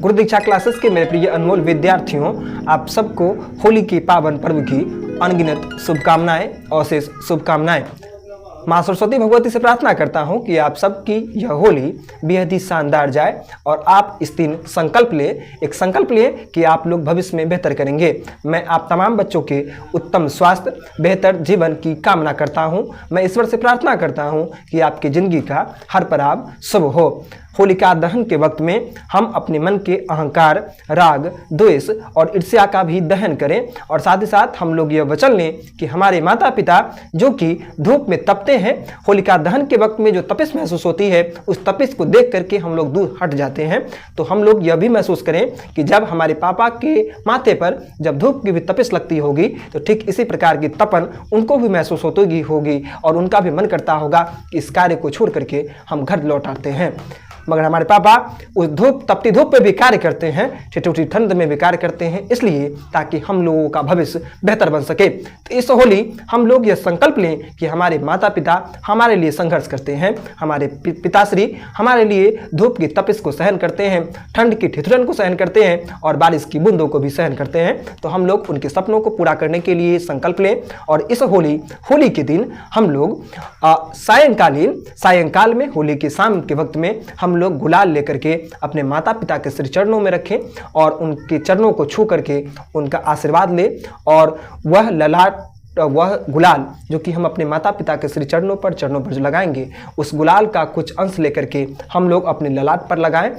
गुरु दीक्षा classes के मेरे प्रिय अनमोल विद्यार्थियों, आप सबको होली के पावन पर्व की अनगिनत शुभकामनाएं और शेष शुभकामनाएं। माँ सरस्वती भगवती से प्रार्थना करता हूं कि आप सबकी यह होली बेहद ही शानदार जाए और आप इस दिन एक संकल्प लें कि आप लोग भविष्य में बेहतर करेंगे। मैं आप तमाम बच्चों के उत्तम स्वास्थ्य, बेहतर जीवन की कामना करता हूं। मैं ईश्वर से प्रार्थना करता हूं कि आपकी ज़िंदगी का हर पड़ाव शुभ हो। होलिका दहन के वक्त में हम अपने मन के अहंकार, राग, द्वेष और ईर्ष्या का भी दहन करें और साथ ही साथ हम लोग यह वचन लें कि हमारे माता पिता जो कि धूप में तपते हैं, होलिका दहन के वक्त में जो तपिश महसूस होती है, उस तपिश को देख करके हम लोग दूर हट जाते हैं। तो हम लोग यह भी महसूस करें कि जब हमारे पापा के माथे पर जब धूप की भी तपिश लगती होगी तो ठीक इसी प्रकार की तपन उनको भी महसूस होगी और उनका भी मन करता होगा कि इस कार्य को छोड़ करके हम घर लौट आते हैं। मगर हमारे पापा उस तपती धूप पे भी कार्य करते हैं, ठिठुठी ठंड में भी कार्य करते हैं, इसलिए ताकि हम लोगों का भविष्य बेहतर बन सके। तो इस होली हम लोग यह संकल्प लें कि हमारे माता पिता हमारे लिए संघर्ष करते हैं, हमारे पिताश्री हमारे लिए धूप की तपिश को सहन करते हैं, ठंड की ठिठुरन को सहन करते हैं और बारिश की बूंदों को भी सहन करते हैं। तो हम लोग उनके सपनों को पूरा करने के लिए संकल्प लें और इस होली के दिन हम लोग सायंकाल में होली की शाम के वक्त में हम लोग गुलाल लेकर के अपने माता पिता के श्री चरणों में रखें और उनके चरणों को छू करके उनका आशीर्वाद लें और वह गुलाल जो कि हम अपने माता पिता के श्री चरणों पर जो लगाएंगे, उस गुलाल का कुछ अंश लेकर के हम लोग अपने ललाट पर लगाएं,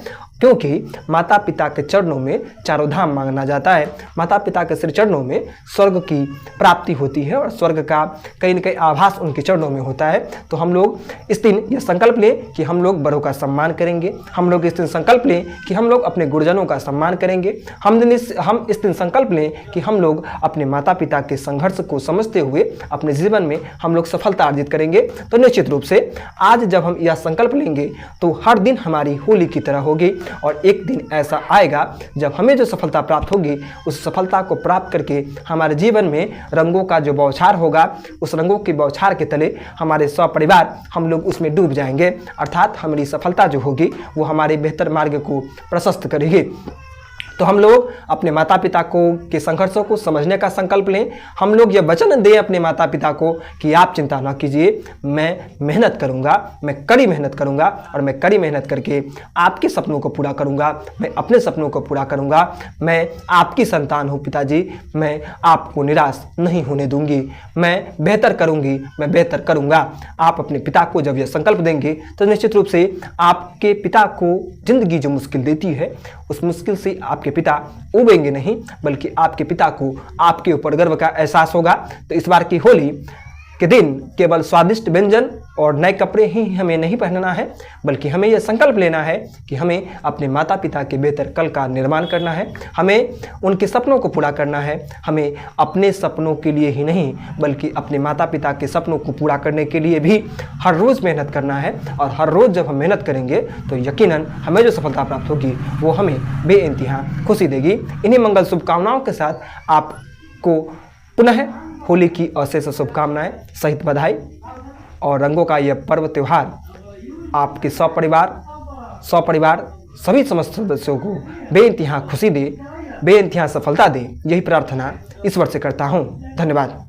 क्योंकि माता पिता के चरणों में चारों धाम मांगना जाता है। माता पिता के श्री चरणों में स्वर्ग की प्राप्ति होती है और स्वर्ग का कहीं न कहीं आभास उनके चरणों में होता है। तो हम लोग इस दिन यह संकल्प लें कि हम लोग बड़ों का सम्मान करेंगे। हम लोग इस दिन संकल्प लें कि हम लोग अपने गुरुजनों का सम्मान करेंगे। हम इस दिन संकल्प लें कि हम लोग अपने माता पिता के संघर्ष को समझते हुए अपने जीवन में हम लोग सफलता अर्जित करेंगे। तो निश्चित रूप से आज जब हम यह संकल्प लेंगे तो हर दिन हमारी होली की तरह होगी और एक दिन ऐसा आएगा जब हमें जो सफलता प्राप्त होगी, उस सफलता को प्राप्त करके हमारे जीवन में रंगों का जो बौछार होगा, उस रंगों की बौछार के तले हमारे सपरिवार हम लोग उसमें डूब जाएंगे। अर्थात हमारी सफलता जो होगी वो हमारे बेहतर मार्ग को प्रशस्त करेगी। तो हम लोग अपने माता पिता के संघर्षों को समझने का संकल्प लें। हम लोग यह वचन दें अपने माता पिता को कि आप चिंता न कीजिए, मैं मेहनत करूंगा, मैं कड़ी मेहनत करूंगा और मैं कड़ी मेहनत करके आपके सपनों को पूरा करूंगा, मैं अपने सपनों को पूरा करूंगा। मैं आपकी संतान हूं पिताजी, मैं आपको निराश नहीं होने दूंगी, मैं बेहतर करूंगी, मैं बेहतर करूंगा। आप अपने पिता को जब यह संकल्प देंगे तो निश्चित रूप से आपके पिता को जिंदगी जो मुश्किल देती है, उस मुश्किल से आपके पिता उबेंगे नहीं, बल्कि आपके पिता को आपके ऊपर गर्व का एहसास होगा। तो इस बार की होली के दिन केवल स्वादिष्ट व्यंजन और नए कपड़े ही हमें नहीं पहनना है, बल्कि हमें यह संकल्प लेना है कि हमें अपने माता पिता के बेहतर कल का निर्माण करना है, हमें उनके सपनों को पूरा करना है। हमें अपने सपनों के लिए ही नहीं, बल्कि अपने माता पिता के सपनों को पूरा करने के लिए भी हर रोज़ मेहनत करना है। और हर रोज़ जब हम मेहनत करेंगे तो यकीनन हमें जो सफलता प्राप्त होगी वो हमें बेइंतहा खुशी देगी। इन्हीं मंगल शुभकामनाओं के साथ आपको पुनः होली की अशेष शुभकामनाएं सहित बधाई और रंगों का यह पर्व त्यौहार आपके सपरिवार सभी समस्त सदस्यों को बेइंतहा खुशी दे, बेइंतहा सफलता दे, यही प्रार्थना ईश्वर से करता हूँ। धन्यवाद।